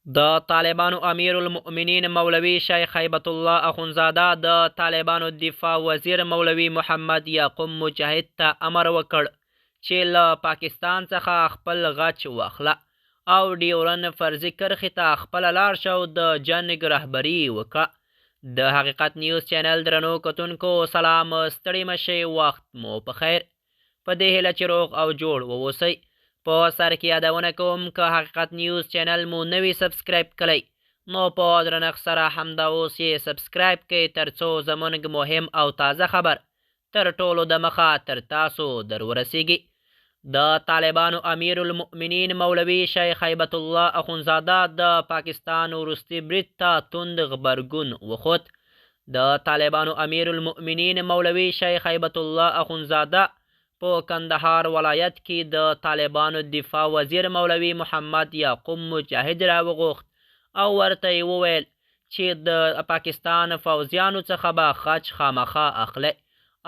د طالبانو امیر المؤمنین مولوي شیخ هیبت الله اخونزاده د طالبانو دفاع وزیر مولوي محمد یعقوب مجاهد ته امر وکړ چې له پاکستان څخه خپل غچ واخله او ډیورن فرضي کرښې ته خپله لاړ شه او د جنګ رهبري وکړه. د حقیقت نیوز چینل درنو کتونکو سلام، ستړي مشئ، وخت مو په خیر. په دې هیله چې روغ او جوړ واوسئ. په سر کې یادونه کوم که حقیقت نیوز چینل مو نوی سبسکرایب کړئ نو په درنښت سره همدا اوس یې سبسکرایب کړئ ترڅو زموږ مهم او تازه خبر تر ټولو د مخه تر تاسو در ورسیږي. د طالبانو امیر المؤمنین مولوي شیخ هیبت الله اخونزاده د پاکستان وروستي برید ته توند غبرګون وښود. د طالبانو امیر المؤمنین مولوي شیخ هیبت الله اخونزاده په کندهار ولایت کې د طالبانو دفاع وزیر مولوي محمد یعقوب مجاهد راوغوښت او ورته یې وویل چې د پاکستان فوځیانو څخه به خج خامخا اخلی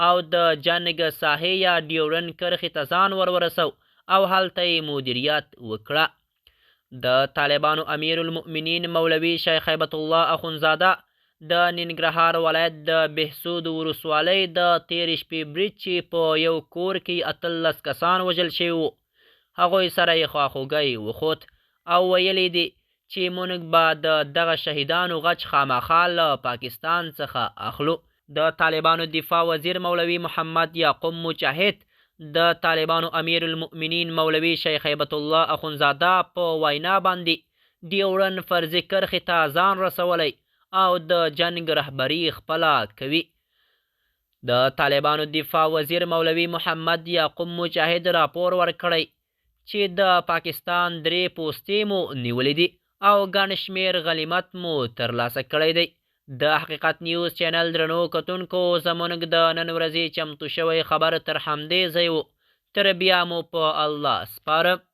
او د جنګ ساحې یا ډیورن کرښې ته ځان ورسو او هلته یې مدیریت وکړه. د طالبانو امیر المؤمنین مولوي شیخ هیبت الله اخونزاده د ننګرهار ولایت د بهسود ولسوالۍ د تېرې شپې برید چې په یو کور کې 18 کسان وژل شوي وو، هغوی سره یې خواخوږی وښود او ویلي دي چې موږ به د دغه شهیدانو غچ خامخا له پاکستان څخه اخلو. د طالبانو دفاع وزیر مولوي محمد یعقوب مجاهد د طالبانو امیر المؤمنین مولوي شیخ هیبت الله اخونزاده په وینا باندې ډیورن فرضي کرښې ته ځان رسولی او د جنګ رهبري خپله کوي. د طالبانو دفاع وزیر مولوي محمد یعقوب مجاهد راپور ورکړی چې د پاکستان 3 پوستې مو نیولې دي او ګڼ شمېر غنیمت مو ترلاسه کړی دی. د حقیقت نیوز چینل درنو کتونکو زموږ د نن ورځې چمتو شوی خبر تر همدې ځای و. تر بیا مو په الله سپارم.